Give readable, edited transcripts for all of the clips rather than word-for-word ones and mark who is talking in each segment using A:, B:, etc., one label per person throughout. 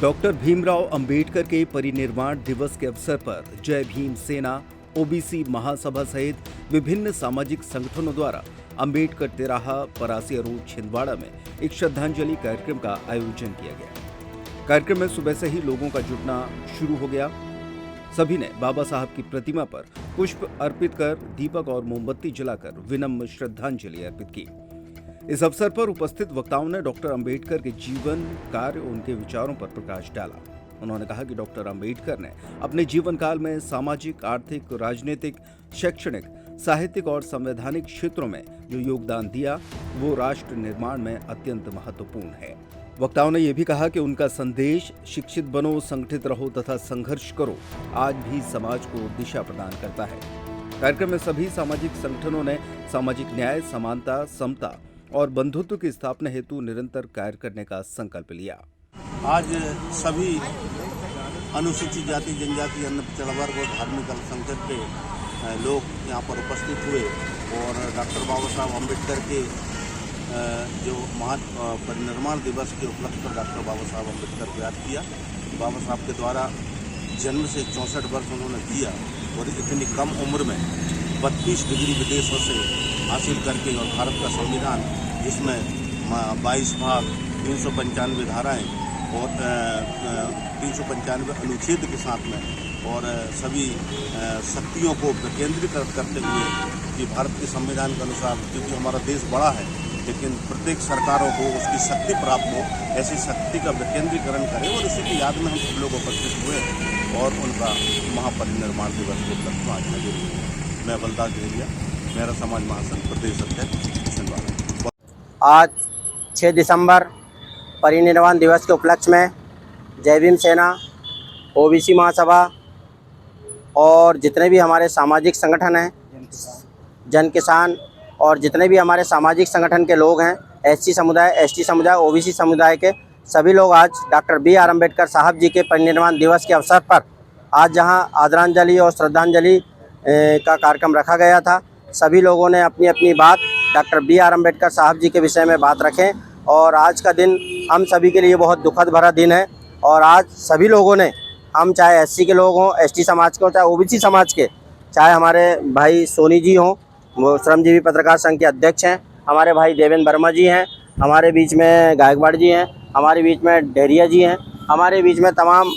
A: Doctor Bhimrao Ambedkar के परिनिर्वाण दिवस के अवसर पर जय भीम सेना, ओबीसी महासभा सहित विभिन्न सामाजिक संगठनों द्वारा अंबेडकर तिराहा परासिया रोड छिंदवाड़ा में एक श्रद्धांजलि कार्यक्रम का आयोजन किया गया। कार्यक्रम में सुबह से ही लोगों का जुटना शुरू हो गया। सभी ने बाबा साहब की प्रतिमा पर पुष्प अर्पित कर दीपक और मोमबत्ती जलाकर विनम्र श्रद्धांजलि अर्पित की। इस अवसर पर उपस्थित वक्ताओं ने डॉक्टर अंबेडकर के जीवन, कार्य, उनके विचारों पर प्रकाश डाला। उन्होंने कहा कि डॉक्टर अंबेडकर ने अपने जीवन काल में सामाजिक, आर्थिक, राजनीतिक, शैक्षणिक, साहित्यिक और संवैधानिक क्षेत्रों में जो योगदान दिया वो राष्ट्र निर्माण में अत्यंत महत्वपूर्ण है। वक्ताओं ने यह भी कहा कि उनका संदेश शिक्षित बनो, संगठित रहो तथा संघर्ष करो आज भी समाज को दिशा प्रदान करता है। कार्यक्रम में सभी सामाजिक संगठनों ने सामाजिक न्याय, समानता, समता और बंधुत्व की स्थापना हेतु निरंतर कार्य करने का संकल्प लिया।
B: आज सभी अनुसूचित जाति, जनजाति, अन्य पिछड़ा वर्ग और धार्मिक अल्पसंख्यक के लोग यहाँ पर उपस्थित हुए और डॉक्टर बाबा साहब अम्बेडकर के जो परिनिर्वाण दिवस के उपलक्ष्य पर डॉक्टर बाबा साहब अम्बेडकर को याद किया। बाबा साहब के द्वारा जन्म से 64 वर्ष उन्होंने किया और इतनी कम उम्र में 32 डिग्री विदेशों से हासिल करके और भारत का संविधान जिसमें 22 भाग, 395 धाराएं और 395 अनुच्छेद के साथ में और सभी शक्तियों को विकेंद्रीकृत करते हुए कि भारत के संविधान के अनुसार, क्योंकि हमारा देश बड़ा है लेकिन प्रत्येक सरकारों को उसकी शक्ति प्राप्त हो, ऐसी शक्ति का विकेंद्रीकरण करें और इसी की याद में हम सब लोग उपस्थित हुए और उनका महापरिनिर्वाण दिवस को उपलक्ष्य आज में मैं बलदास देरिया, मेरा समाज महासंघ प्रदेश अध्यक्ष छिंदवाड़ा।
C: आज 6 दिसंबर परिनिर्वाण दिवस के उपलक्ष्य में जय भीम सेना, ओबीसी महासभा और जितने भी हमारे सामाजिक संगठन हैं, जन किसान और जितने भी हमारे सामाजिक संगठन के लोग हैं, एससी समुदाय, एसटी समुदाय, ओबीसी समुदाय के सभी लोग आज डॉक्टर BR अम्बेडकर साहब जी के परिनिर्वाण दिवस के अवसर पर आज जहां आदरांजलि और श्रद्धांजलि का कार्यक्रम रखा गया था, सभी लोगों ने अपनी अपनी बात डॉक्टर BR अम्बेडकर साहब जी के विषय में बात रखें और आज का दिन हम सभी के लिए बहुत दुखद भरा दिन है। और आज सभी लोगों ने, हम चाहे एससी के लोग हों, एसटी समाज के हों, चाहे ओबीसी समाज के, चाहे हमारे भाई सोनी जी हों, वो श्रमजीवी पत्रकार संघ के अध्यक्ष हैं, हमारे भाई देवेंद्र वर्मा जी हैं, हमारे बीच में गायकवाड़ जी हैं, हमारे बीच में डेरिया जी हैं, हमारे बीच में तमाम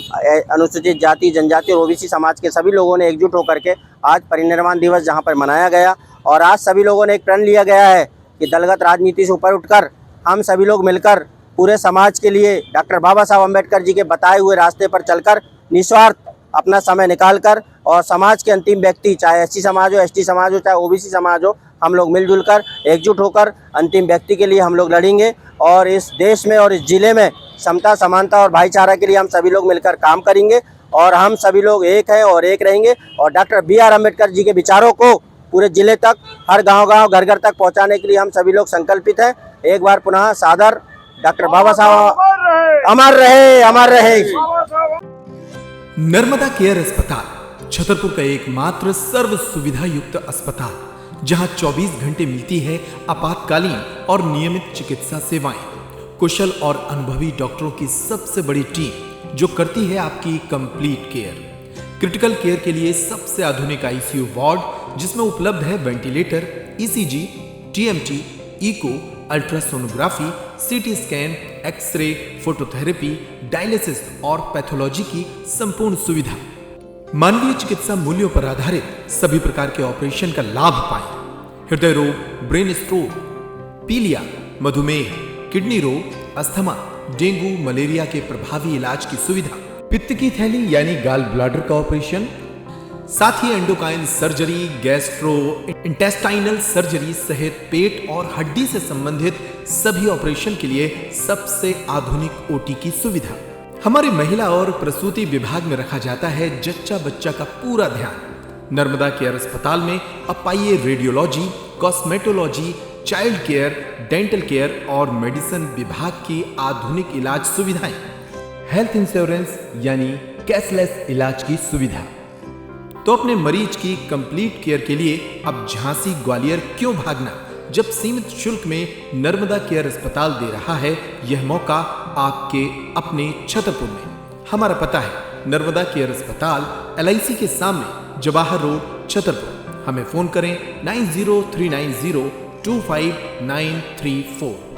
C: अनुसूचित जाति, जनजाति और ओबीसी समाज के सभी लोगों ने एकजुट होकर के आज परिनिर्वाण दिवस जहां पर मनाया गया और आज सभी लोगों ने एक प्रण लिया गया है कि दलगत राजनीति से ऊपर उठकर हम सभी लोग मिलकर पूरे समाज के लिए डॉक्टर बाबा साहब अम्बेडकर जी के बताए हुए रास्ते पर चलकर निस्वार्थ अपना समय निकालकर और समाज के अंतिम व्यक्ति, चाहे एससी समाज हो, एसटी समाज हो, चाहे ओबीसी समाज हो, हम लोग मिलजुल कर एकजुट होकर अंतिम व्यक्ति के लिए हम लोग लड़ेंगे और इस देश में और इस जिले में समता, समानता और भाईचारा के लिए हम सभी लोग मिलकर काम करेंगे और हम सभी लोग एक हैं और एक रहेंगे और डॉक्टर BR अम्बेडकर जी के विचारों को पूरे जिले तक, हर गांव-गांव, घर-घर तक पहुंचाने के लिए हम सभी लोग संकल्पित हैं। एक बार पुनः सादर डॉक्टर बाबा साहब अमर रहे, अमर रहे।
D: नर्मदा केयर अस्पताल छतरपुर का एकमात्र सर्व सुविधा युक्त अस्पताल जहां 24 घंटे मिलती है आपातकालीन और नियमित चिकित्सा सेवाएं। कुशल और अनुभवी डॉक्टरों की सबसे बड़ी टीम जो करती है आपकी कंप्लीट केयर। क्रिटिकल केयर के लिए सबसे आधुनिक ICU वार्ड जिसमें उपलब्ध है ventilator, ECG, TMT, echo, ultrasonography, CT scan, X ray, phototherapy, dialysis और पैथोलॉजी की संपूर्ण सुविधा। मानवीय चिकित्सा मूल्यों पर आधारित सभी प्रकार के ऑपरेशन का लाभ पाएं। हृदय रोग, ब्रेन स्ट्रोक, पीलिया, मधुमेह, किडनी रोग, अस्थमा, डेंगू, मलेरिया के प्रभावी इलाज की सुविधा, पित्त की थैली यानी गाल ब्लैडर का ऑपरेशन, साथ ही endocrine surgery, gastrointestinal surgery सहित पेट और हड्डी से संबंधित सभी ऑपरेशन के लिए सबसे आधुनिक OT की सुविधा। हमारे महिला और प्रसूति विभाग में रखा जाता है जच्चा बच्चा का पूरा ध्यान। नर्मदा केयर अस्पताल में अब पाइए radiology, cosmetology, child care, dental care और मेडिसिन विभाग की आधुनिक इलाज सुविधाएं। हेल्थ इंश्योरेंस यानी कैशलेस इलाज की सुविधा। तो अपने मरीज की कंप्लीट केयर के लिए अब झांसी, ग्वालियर क्यों भागना, जब सीमित शुल्क में नर्मदा केयर अस्पताल दे रहा है यह मौका आपके अपने छतरपुर में। हमारा पता है नर्मदा केयर अस्पताल LIC के सामने, जवाहर रोड, छतरपुर। हमें फोन करें 9039025934।